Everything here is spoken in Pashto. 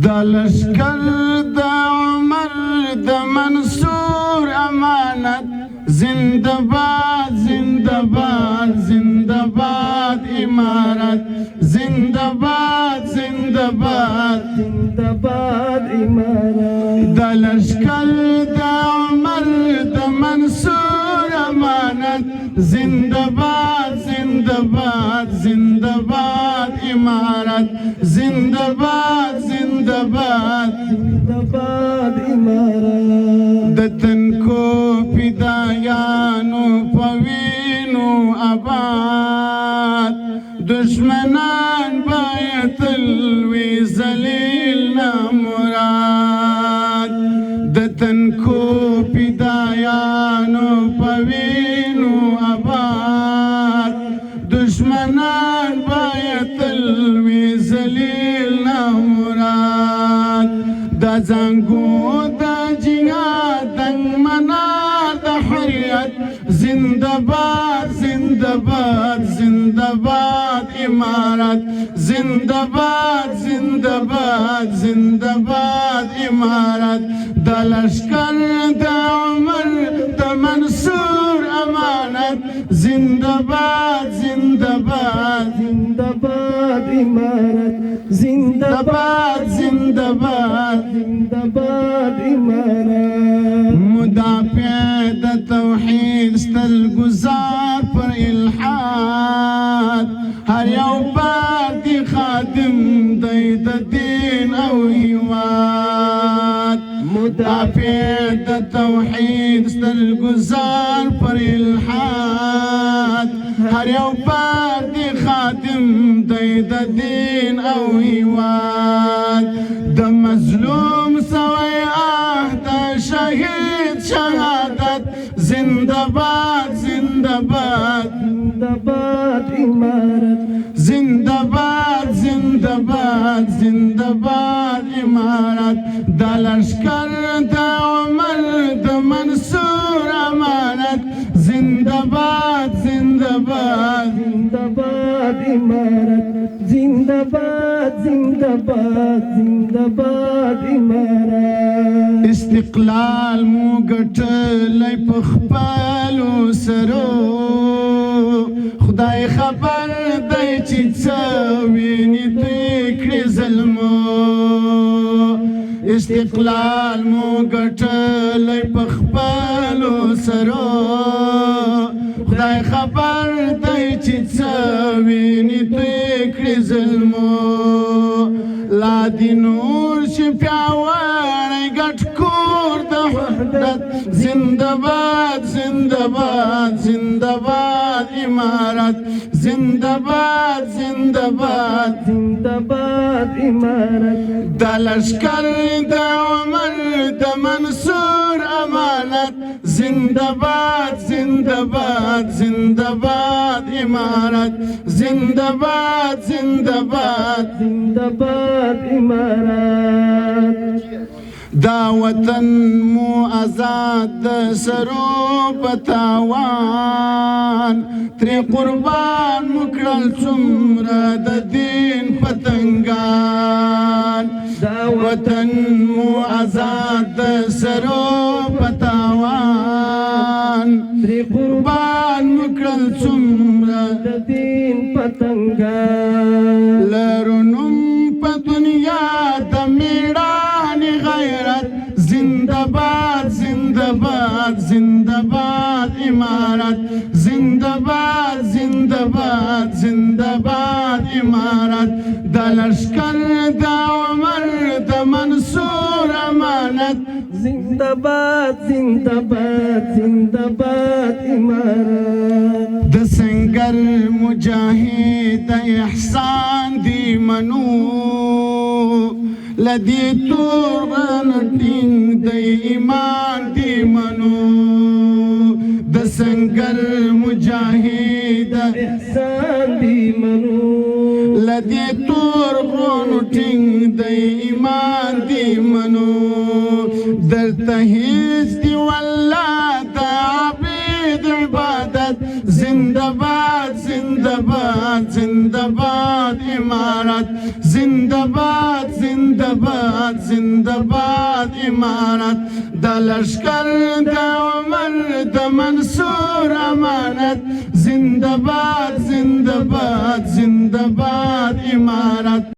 د لشکر د عمر د منصور امانت زندباد زندباد زندباد امارت زندباد زندباد زندباد امارت د لشکر د عمر د منصور امانت زندباد زندباد زندباد امارت زندباد زندباد زندباد امارت د تنکو فدایانو په وینو آباد دشمنان باید تل وي ذلیل نامراد د تنکو فدایانو په وینو آباد دشمنان باید تل وي ذلیل نامراد د زنګو د جهاد دنګ منار د حریت زندباد زندباد زندباد امارت زندباد زندباد زندباد امارت د لشکر د عمر د منصور امانت زندباد زندباد زندباد امارت زندباد زندباد زندباد امارت مدافع د توحید ستل گزار پر الحاد هر یو پاکی خادم دی د دین او هیواد مدافع د توحید ستل گزار پر الحاد هر یو پاکی خادم دی د دین او هیواد د مظلوم سوی د شهید شهادت زندباد زندباد زندباد امارت زندباد زندباد زندباد امارت د لشکر د عمر د منصور امانت زندباد زندباد زندباد امارت زندباد زندباد زندباد امارت استقلال مو ګټلی په خپلو سرو خدای خبر دی چې څه وینې دوی کړي ظلمو استقلال مو ګټلی په خپلو سرو خدای خبر دی چې څه وینې دوی کړي ظلمو لا دې نور شي پیاوړی ګډ کور د وحدت زندباد زندباد زندباد امارت زندباد زندباد زندباد امارت د لشکر د عمر د منصور امانت زندباد زندباد زندباد امارت زندباد زندباد زندباد امارت دا وطن مو آزاد د سرو پتاوان تری قربان مکړل څومره د دین پتنګان دا وطن مو آزاد د سرو پتاوان تری قربان مکړل څومره د دین پتنګان لرونم په دنیا د میړانې غیرت زندباد زندباد زندباد امارت زندباد زندباد زندباد امارت د لشکر د عمر د منصور امانت زندباد زندباد زندباد امارت د سنگر مجاهد احسان دی منو لدی تورن ټینګ د ایمان دی منو د سنگر مجاهد احسان دی منو لدی تورن ټینګ د ایمان دی منو درته هیڅ دی والله د عبید عبادت زندباد زندباد जिंदाबाद जिंदाबाद इमारत जिंदाबाद जिंदाबाद जिंदाबाद इमारत दलश्कर उमर द मंसूर अमानत जिंदाबाद जिंदाबाद जिंदाबाद इमारत